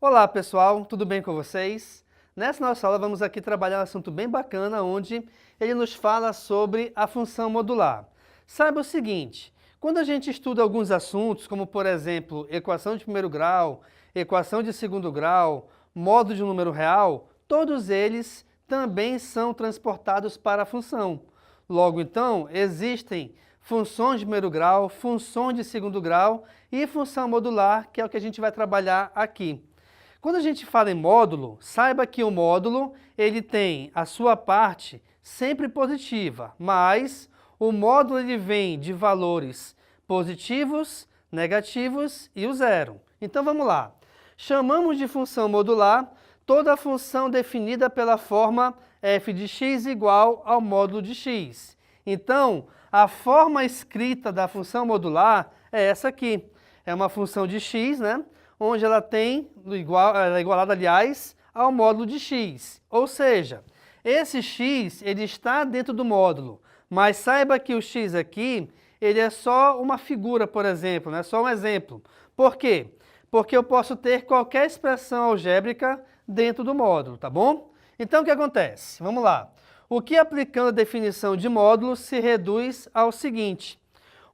Olá pessoal, tudo bem com vocês? Nessa nossa aula vamos aqui trabalhar um assunto bem bacana, onde ele nos fala sobre a função modular. Saiba o seguinte, quando a gente estuda alguns assuntos, como por exemplo, equação de primeiro grau, equação de segundo grau, módulo de um número real, todos eles também são transportados para a função. Logo então, existem funções de primeiro grau, funções de segundo grau e função modular, que é o que a gente vai trabalhar aqui. Quando a gente fala em módulo, saiba que o módulo ele tem a sua parte sempre positiva, mas o módulo ele vem de valores positivos, negativos e o zero. Então vamos lá. Chamamos de função modular toda a função definida pela forma f de x igual ao módulo de x. Então, a forma escrita da função modular é essa aqui. É uma função de x, né? Onde ela ela é igualada, aliás, ao módulo de x. Ou seja, esse x ele está dentro do módulo, mas saiba que o x aqui ele é só uma figura, por exemplo, né? Só um exemplo. Por quê? Porque eu posso ter qualquer expressão algébrica dentro do módulo, tá bom? Então, o que acontece? Vamos lá. O que aplicando a definição de módulo se reduz ao seguinte.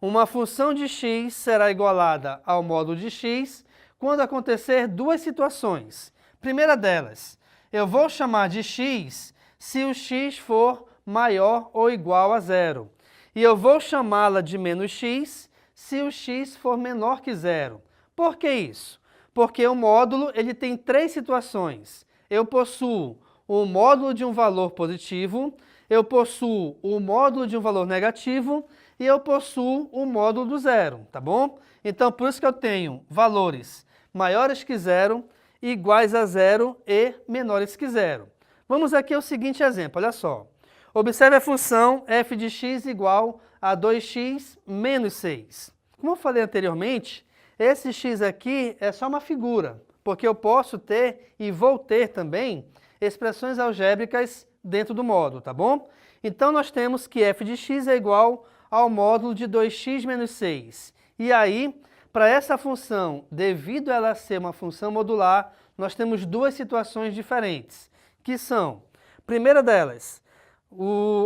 Uma função de x será igualada ao módulo de x quando acontecer duas situações. Primeira delas, eu vou chamar de x se o x for maior ou igual a zero. E eu vou chamá-la de menos x se o x for menor que zero. Por que isso? Porque o módulo ele tem três situações. Eu possuo o módulo de um valor positivo, eu possuo o módulo de um valor negativo e eu possuo o módulo do zero, tá bom? Então, por isso que eu tenho valores maiores que zero, iguais a zero e menores que zero. Vamos aqui ao seguinte exemplo, olha só. Observe a função f de x igual a 2x menos 6. Como eu falei anteriormente, esse x aqui é só uma figura, porque eu posso ter e vou ter também expressões algébricas dentro do módulo, tá bom? Então, nós temos que f de x é igual ao módulo de 2x menos 6. E aí, para essa função, devido a ela ser uma função modular, nós temos duas situações diferentes, que são, primeira delas,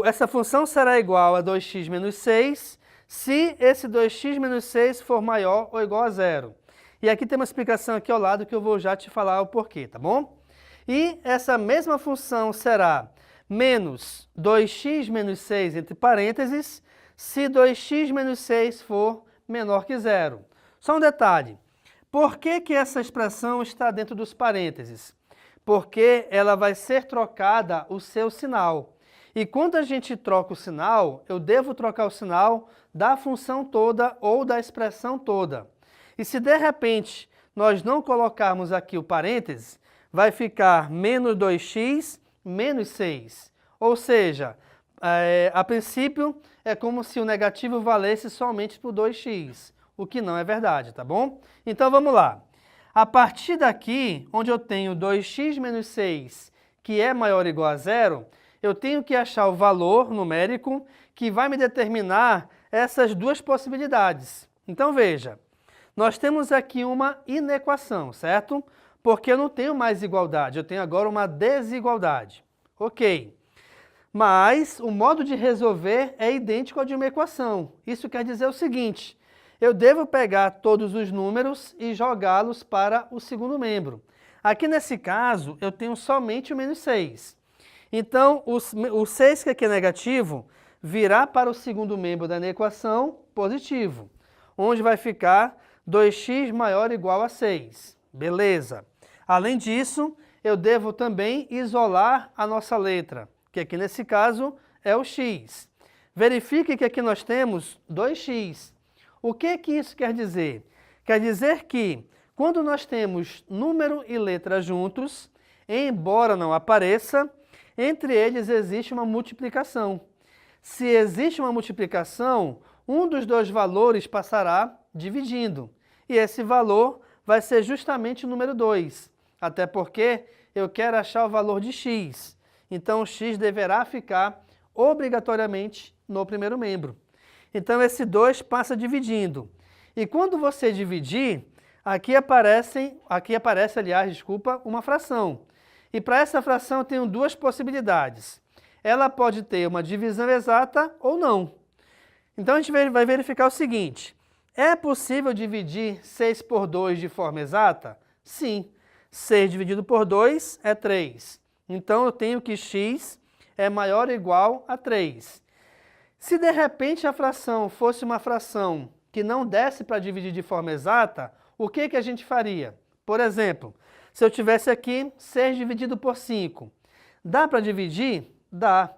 essa função será igual a 2x menos 6 se esse 2x menos 6 for maior ou igual a zero. E aqui tem uma explicação aqui ao lado que eu vou já te falar o porquê, tá bom? E essa mesma função será menos 2x menos 6 entre parênteses se 2x menos 6 for menor que zero. Só um detalhe, por que essa expressão está dentro dos parênteses? Porque ela vai ser trocada o seu sinal. E quando a gente troca o sinal, eu devo trocar o sinal da função toda ou da expressão toda. E se de repente nós não colocarmos aqui o parênteses, vai ficar menos 2x menos 6. Ou seja, a princípio é como se o negativo valesse somente por 2x. O que não é verdade, tá bom? Então vamos lá. A partir daqui, onde eu tenho 2x menos 6, que é maior ou igual a zero, eu tenho que achar o valor numérico que vai me determinar essas duas possibilidades. Então veja, nós temos aqui uma inequação, certo? Porque eu não tenho mais igualdade, eu tenho agora uma desigualdade. Ok. Mas o modo de resolver é idêntico ao de uma equação. Isso quer dizer o seguinte, eu devo pegar todos os números e jogá-los para o segundo membro. Aqui nesse caso, eu tenho somente o menos 6. Então, o 6, que aqui é negativo, virá para o segundo membro da equação positivo, onde vai ficar 2x maior ou igual a 6. Beleza. Além disso, eu devo também isolar a nossa letra, que aqui nesse caso é o x. Verifique que aqui nós temos 2x. O que isso quer dizer? Quer dizer que quando nós temos número e letra juntos, embora não apareça, entre eles existe uma multiplicação. Se existe uma multiplicação, um dos dois valores passará dividindo. E esse valor vai ser justamente o número 2. Até porque eu quero achar o valor de x. Então, o x deverá ficar obrigatoriamente no primeiro membro. Então, esse 2 passa dividindo. E quando você dividir, aqui aparece, aliás, desculpa, uma fração. E para essa fração eu tenho duas possibilidades. Ela pode ter uma divisão exata ou não. Então a gente vai verificar o seguinte: é possível dividir 6 por 2 de forma exata? Sim. 6 dividido por 2 é 3. Então eu tenho que x é maior ou igual a 3. Se de repente a fração fosse uma fração que não desse para dividir de forma exata, o que a gente faria? Por exemplo, se eu tivesse aqui 6 dividido por 5, dá para dividir? Dá.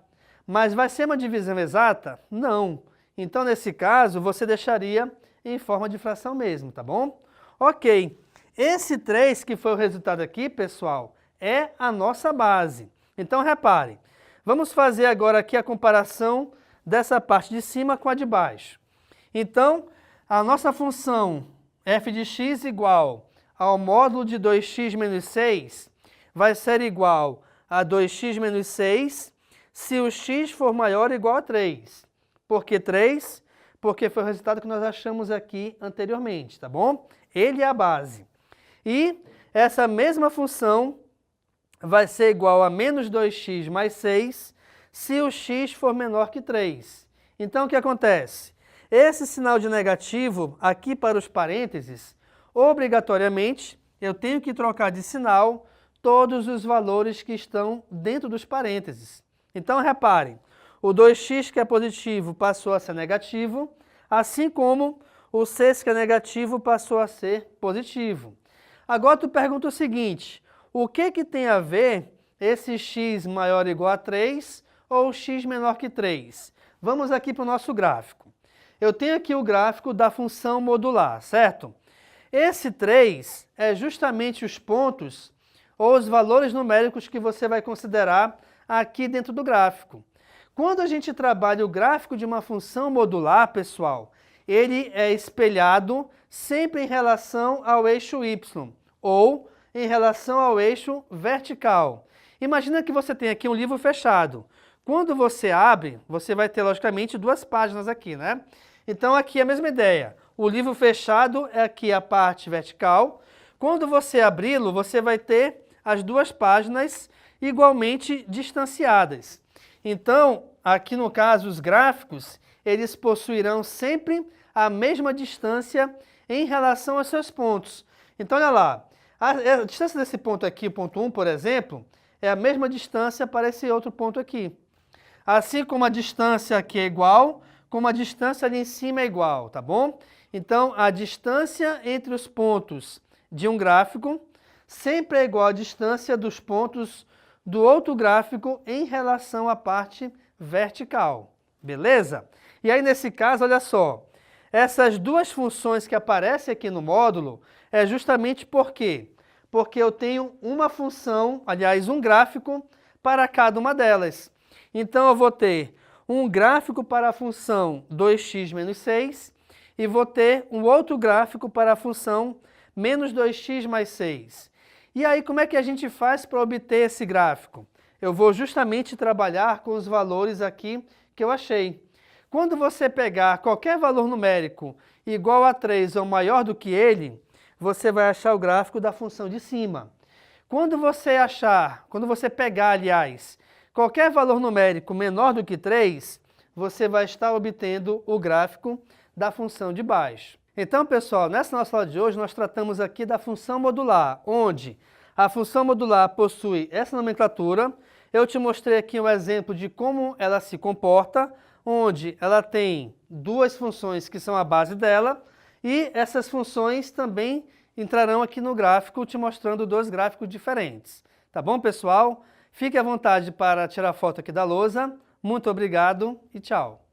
Mas vai ser uma divisão exata? Não. Então, nesse caso, você deixaria em forma de fração mesmo, tá bom? Ok. Esse 3 que foi o resultado aqui, pessoal, é a nossa base. Então, repare, vamos fazer agora aqui a comparação dessa parte de cima com a de baixo. Então, a nossa função f de x igual ao módulo de 2x menos 6 vai ser igual a 2x menos 6 se o x for maior ou igual a 3. Por que 3? Porque foi o resultado que nós achamos aqui anteriormente, tá bom? Ele é a base. E essa mesma função vai ser igual a menos 2x mais 6 se o x for menor que 3. Então, o que acontece? Esse sinal de negativo aqui para os parênteses, obrigatoriamente, eu tenho que trocar de sinal todos os valores que estão dentro dos parênteses. Então, reparem, o 2x que é positivo passou a ser negativo, assim como o 6 que é negativo passou a ser positivo. Agora tu pergunta o seguinte: o que tem a ver esse x maior ou igual a 3 ou x menor que 3? Vamos aqui para o nosso gráfico. Eu tenho aqui o gráfico da função modular, certo? Esse 3 é justamente os pontos ou os valores numéricos que você vai considerar aqui dentro do gráfico. Quando a gente trabalha o gráfico de uma função modular, pessoal, ele é espelhado sempre em relação ao eixo y, ou em relação ao eixo vertical. Imagina que você tem aqui um livro fechado. Quando você abre, você vai ter, logicamente, 2 páginas aqui, né? Então, aqui é a mesma ideia. O livro fechado é aqui a parte vertical. Quando você abri-lo, você vai ter as 2 páginas igualmente distanciadas. Então, aqui no caso, os gráficos, eles possuirão sempre a mesma distância em relação aos seus pontos. Então, olha lá, a distância desse ponto aqui, o ponto 1, por exemplo, é a mesma distância para esse outro ponto aqui. Assim como a distância aqui é igual, como a distância ali em cima é igual, tá bom? Então, a distância entre os pontos de um gráfico sempre é igual à distância dos pontos do outro gráfico em relação à parte vertical, beleza? E aí, nesse caso, olha só, essas 2 funções que aparecem aqui no módulo é justamente por quê? Porque eu tenho uma função, aliás, um gráfico para cada uma delas. Então, eu vou ter um gráfico para a função 2x menos 6 e vou ter um outro gráfico para a função menos 2x mais 6. E aí, como é que a gente faz para obter esse gráfico? Eu vou justamente trabalhar com os valores aqui que eu achei. Quando você pegar qualquer valor numérico igual a 3 ou maior do que ele, você vai achar o gráfico da função de cima. Quando você pegar, aliás, qualquer valor numérico menor do que 3, você vai estar obtendo o gráfico da função de baixo. Então, pessoal, nessa nossa aula de hoje, nós tratamos aqui da função modular, onde a função modular possui essa nomenclatura. Eu te mostrei aqui um exemplo de como ela se comporta, onde ela tem 2 funções que são a base dela, e essas funções também entrarão aqui no gráfico, te mostrando 2 gráficos diferentes. Tá bom, pessoal? Fique à vontade para tirar foto aqui da lousa. Muito obrigado e tchau!